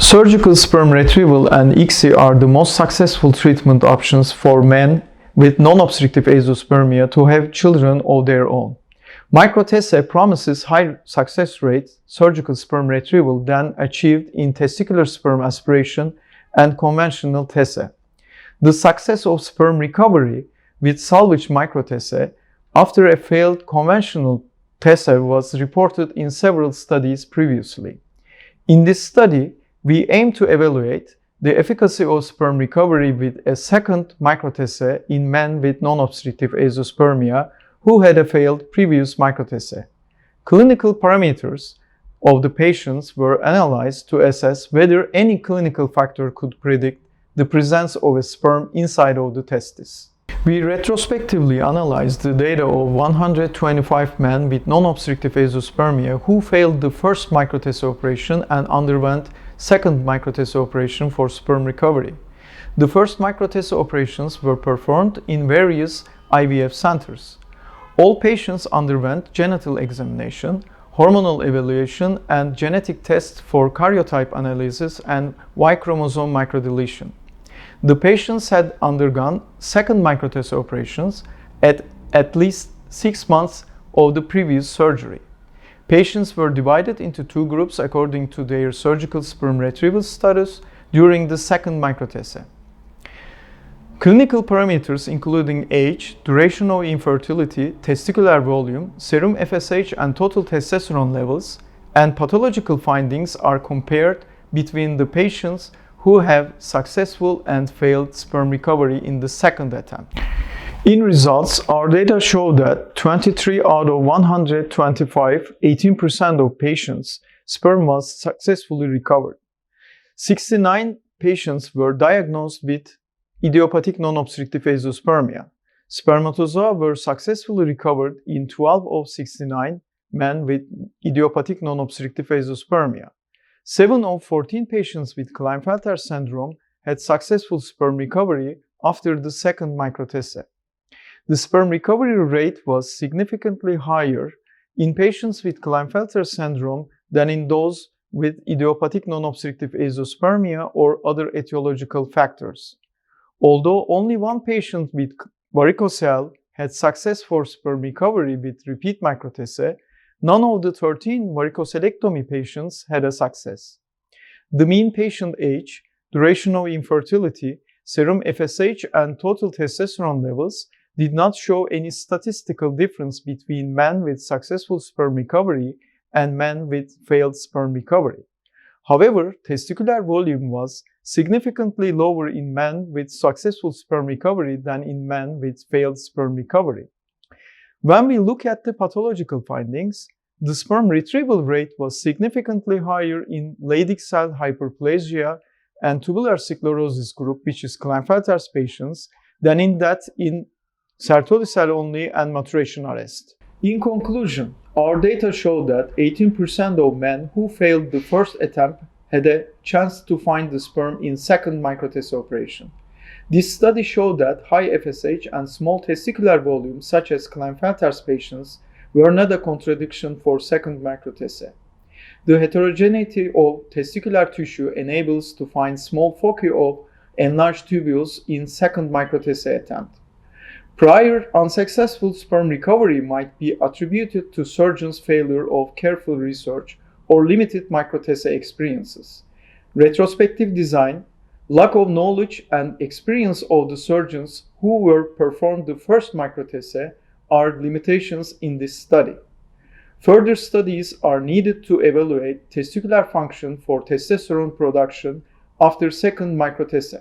Surgical sperm retrieval and ICSI are the most successful treatment options for men with non-obstructive azoospermia to have children of their own. Micro-TESE promises high success rate surgical sperm retrieval than achieved in testicular sperm aspiration and conventional TESE. The success of sperm recovery with salvage micro-TESE after a failed conventional TESE was reported in several studies previously. In this study, we aim to evaluate the efficacy of sperm recovery with a second micro-TESE in men with non-obstructive azoospermia who had a failed previous micro-TESE. Clinical parameters of the patients were analyzed to assess whether any clinical factor could predict the presence of a sperm inside of the testis. We retrospectively analyzed the data of 125 men with non-obstructive azoospermia who failed the first micro-TESE operation and underwent second micro-TESE operation for sperm recovery. The first micro-TESE operations were performed in various IVF centers. All patients underwent genital examination, hormonal evaluation, and genetic tests for karyotype analysis and Y chromosome microdeletion. The patients had undergone second micro-TESE operations at least 6 months of the previous surgery. Patients were divided into two groups according to their surgical sperm retrieval status during the second micro-TESE. Clinical parameters including age, duration of infertility, testicular volume, serum FSH and total testosterone levels, and pathological findings are compared between the patients who have successful and failed sperm recovery in the second attempt. In results, our data show that 23 out of 125, 18% of patients, sperm was successfully recovered. 69 patients were diagnosed with idiopathic non-obstructive azoospermia. Spermatozoa were successfully recovered in 12 of 69 men with idiopathic non-obstructive azoospermia. 7 of 14 patients with Klinefelter syndrome had successful sperm recovery after the second micro-TESE. The sperm recovery rate was significantly higher in patients with Klinefelter syndrome than in those with idiopathic non-obstructive azoospermia or other etiological factors. Although only one patient with varicocele had success for sperm recovery with repeat micro-TESE, none of the 13 varicocelectomy patients had a success. The mean patient age, duration of infertility, serum FSH, and total testosterone levels did not show any statistical difference between men with successful sperm recovery and men with failed sperm recovery. However, testicular volume was significantly lower in men with successful sperm recovery than in men with failed sperm recovery. When we look at the pathological findings, the sperm retrieval rate was significantly higher in Leydig cell hyperplasia and tubular sclerosis group, which is Klinefelter's patients, than in that in Sertoli cell only and maturation arrest. In conclusion, our data show that 18% of men who failed the first attempt had a chance to find the sperm in second micro-TESE operation. This study showed that high FSH and small testicular volume, such as Klinefelter's patients, were not a contradiction for second micro-TESE. The heterogeneity of testicular tissue enables to find small foci of enlarged tubules in second micro-TESE attempt. Prior unsuccessful sperm recovery might be attributed to surgeons' failure of careful research or limited micro-TESE experiences. Retrospective design, lack of knowledge and experience of the surgeons who were performed the first micro-TESE are limitations in this study. Further studies are needed to evaluate testicular function for testosterone production after second micro-TESE.